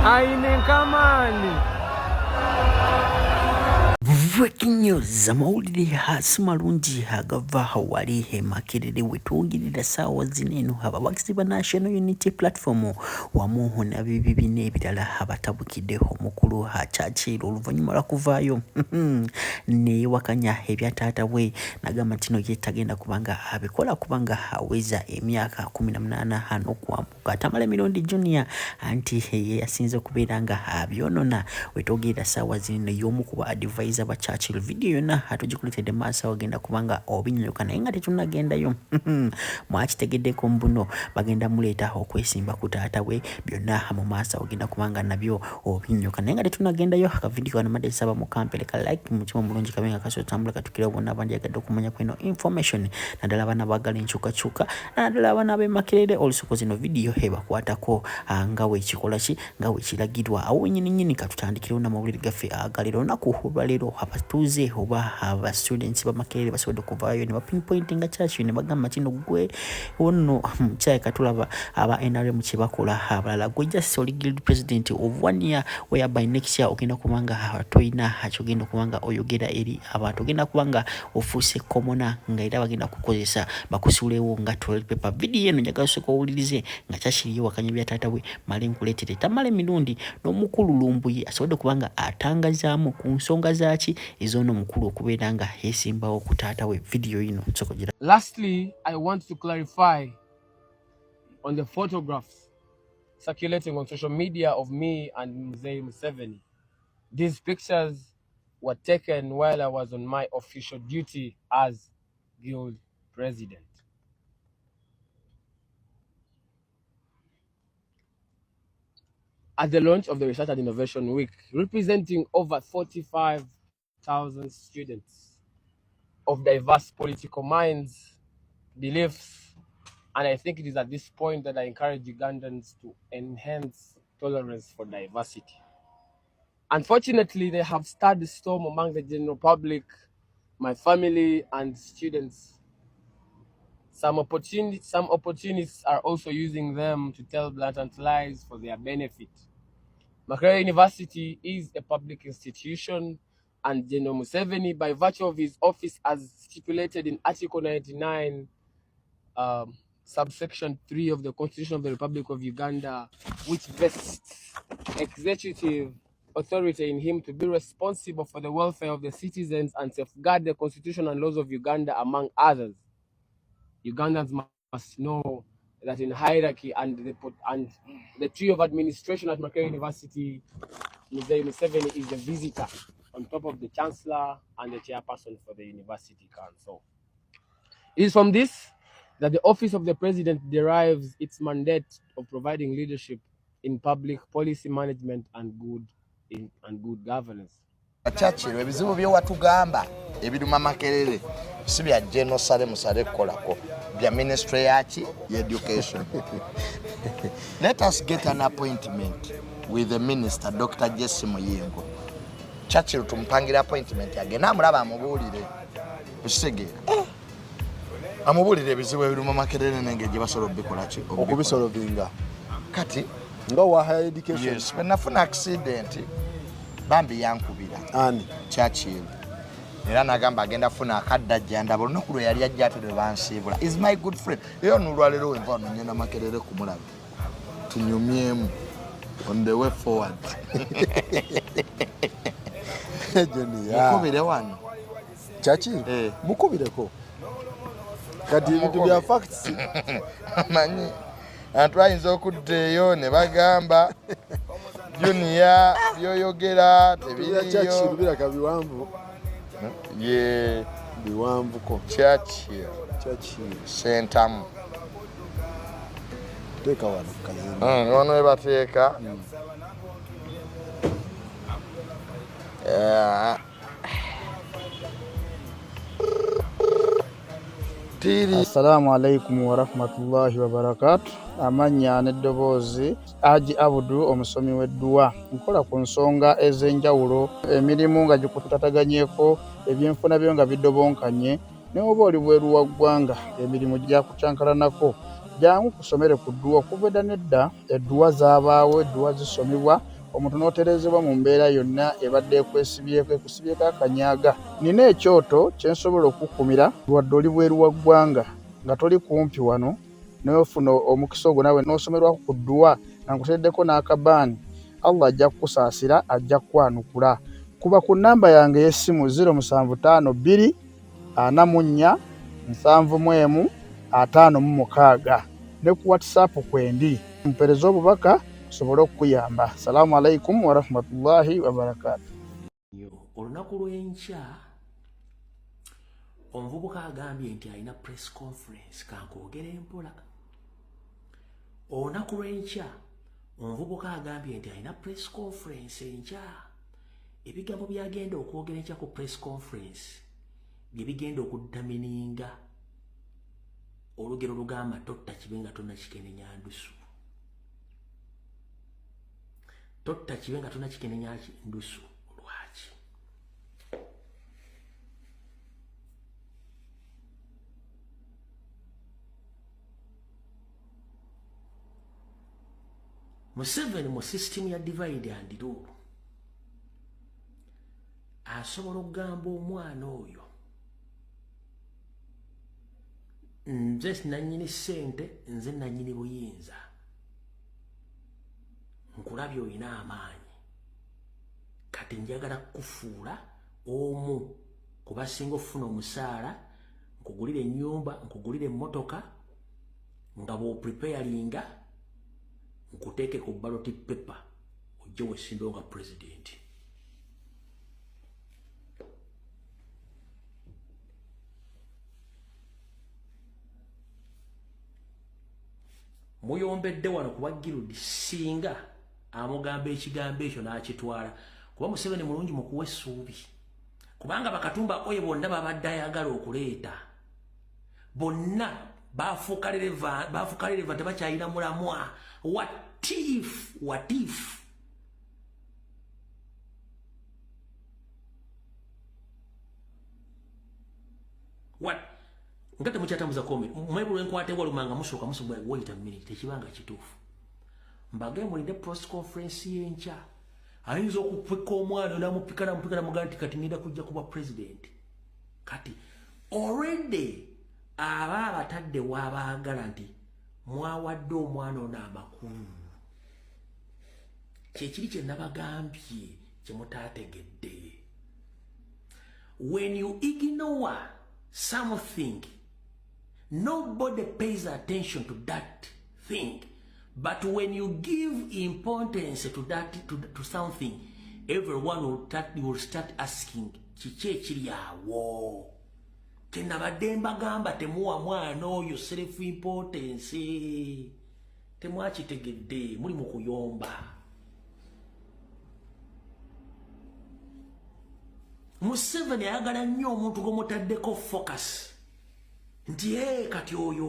aine kamani. Breaking news amawulire hasi malungi agava wali Makerere wetwogirira saawa zineno abawagizi ba National Unity Platform wamu na bibine ebirala abatabukiddeho mukulu Churchill oluvannyuma lwa kuvaayo ne wakanya ebya taata we nagamba tino yetagenda kubanga abikola kubanga aweza emyaka 18 n'okwambuka Tamale Mirundi Junior anti ye yasinze kubeera nga abyonona wetwogirira saawa zineno y'omu ku ba advisor ba Churchill video yonna atugikuletedde maaso agenda kubanga obinyoka naye nga tetunnagendayo mwakitegeddeko mbuno bagenda muleeta okwesimba ku taata we byonna mu maaso agenda kubanga nabyo obinyoka naye nga tetunnagendayo akavidiyo kano madde saba mu kampere ka like mutima mulungi kabenga kasotambula katukira bonna abanjagadde okumanya kweno information naddala abana bagala enkyukakyuka naddala abana ab'e Makerere olusuku zino video hebakwatako nga wekikola ki nga wekiragirwa awo nyini katutandikirawo n'amawulire gaffe agalero olunaku olwaleero abatuuze oba aba students ba Makerere basobodde okuvaayo ne bapinpointinga Churchill ne bagamba kino gwe ono mukyala katulaba aba NRM kye bakola abalala gwe just guild president of 1 year whereby next year ogenda kubanga toyina akigenda kubanga oyogera eri abantu ogenda kubanga ofuuse komona nga era bagenda kukozesa bakusulewo nga toilet paper video eno njagala soko owulirize nga Churchill wakanya bya taata we mali nkuleetere Tamale Mirundi n'omukulu Lumbuye asobodde kubanga atangazaamu ku nsonga zaaki ezono mukulu okubeera nga yeesimbawo ku taata we video ino nsokogira. Lastly, I want to clarify on the photographs circulating on social media of me and Mzee Museveni. These pictures were taken while I was on my official duty as guild president. At the launch of the Research and Innovation Week, representing over 45,000 students of diverse political minds, beliefs, and I think it is at this point that I encourage Ugandans to enhance tolerance for diversity. Unfortunately, they have stirred the storm among the general public, my family, and students. Some opportunists are also using them to tell blatant lies for their benefit. Makerere University is a public institution, and General Museveni, by virtue of his office as stipulated in Article 99, subsection 3 of the Constitution of the Republic of Uganda, which vests executive authority in him to be responsible for the welfare of the citizens and safeguard the Constitution and laws of Uganda, among others. Ugandans must know that in hierarchy and the tree of administration at Makerere University, Mzee Museveni is the visitor on top of the chancellor and the chairperson for the university council. It is from this that the office of the president derives its mandate of providing leadership in public policy management and good governance. Churchill ebizibu bye watugamba ebiruma Makerere si bya General Sale Musale kolako bya ministry yachi ya education. Let us get an appointment with the minister Dr. Jesse Moyengo. Churchill tumpangira appointment yage namulaba amubulire usigera amubulire ebizibu ebiruma Makerere nengeje basolo bikola ki okubisolo binga kati ngo wa higher education. Yes, when nafuna accident bambi yankubira ani Churchill era nagamba agenda funa akadda janda olunaku lwe yali ajja ate bansibula is my good friend eyo nulwalero wenva nonyena Makerere kumulaba tunyumyemu on the way forward. Joni ya mukubire wano Churchill mukubireko kati ebintu bya facts manyi abantu ayinza okuddeeyo ne bagamba Junior byoyogera Churchill biraka biwanvu ye biwanvu ko Churchill Ssentamu teka wano kazini ono ebateeka Assalamu alaikum wa rahmatullahi wa barakatuh. Amanya n'eddoboozi Haji Abudu omusomi w'edduwa nkola ku nsonga ez'enjawulo emirimu nga gikutataganyeko ebyenfuna byo nga bidobonkanye ne oba oli bweru wa ggwanga emirimu gya kucankalanako jangu kusomere ku dduwa okuva edda nedda edduwa zaabaawo edduwa zisomebwa omuntu n'oterezebwa mu mbeera yonna ebadde ekusibyeko akanyaaga. Nina ekyoto kye nsobola okukumira lwadde oli bweru wa ggwanga nga toli kumpi wano n'ofuna omukisa ogwo naawe n'osomerwako ku dduwa nga nkuteddeko n'akabaani, Allah ajja kukusaasira, ajja kukwanukula. Kuba ku nnamba yange y'essimu 075 2 44 751 ne ku WhatsApp kwendi. Mpereza obubaka sobole okukuyamba. Assalamu alaikum wa rahmatullahi wa barakatuh. Olunaku lw'enkya omuvubuka agambye nti alina press conference, kankwogera empola. Olunaku lw'enkya omuvubuka agambye nti alina press conference enkya. Ebigambo byagenda okwogera enkya ku press conference bye bigenda okuddamininga olugero lugamba totta kibe nga tonnakikenenya ndusu. Totta kibe nga tonnakikenenya ndusu. Lwaki? Museveni mu system ya divide and rule asobola okugamba omwana oyo nze nanyini ssente, nze nanyini buyinza, nkulabye olina amaanyi, kati njagala kufuula omu ku basinga okufuna omusaala, nkugulire ennyumba, nkugulire emmotoka, nga bw'opreparinga nkuteeke ku ballot paper ojje weesimbewo nga president. Muyombedde wano kuba Girudi singa amugamba ekigambo ekyo n'akitwala, kuba Museveni mulungi mu kuwa essuubi, kubanga bakatumba oyo bonna babadde ayagala okuleeta bonna baafuuka releva tebakyalina mulamwa. What if nga temukyatambuza komi mwebulwe nkwate walumanga musooka musubwa wait a minute tekibanga kituufu. Mbagaye mulinde press conference y'enkya, ayinza okupika omwana namupika namuga nti kati nida kujja kuba president. Kati already aba abatadde waabaagala nti mwawadde omwana ono amakulu. Kyekiri kye nabagambye kye mutaategedde. When you ignore something, nobody pays attention to that thing. But when you give importance to something, everyone will start asking, kiki ekiri awo? Tenabadde mbagamba temuwa mwana oyo self importance. Temwakitegedde, muli mu kuyomba. Museveni ayagala nnyo omuntu gw'omutaddeko focus nti kati oyo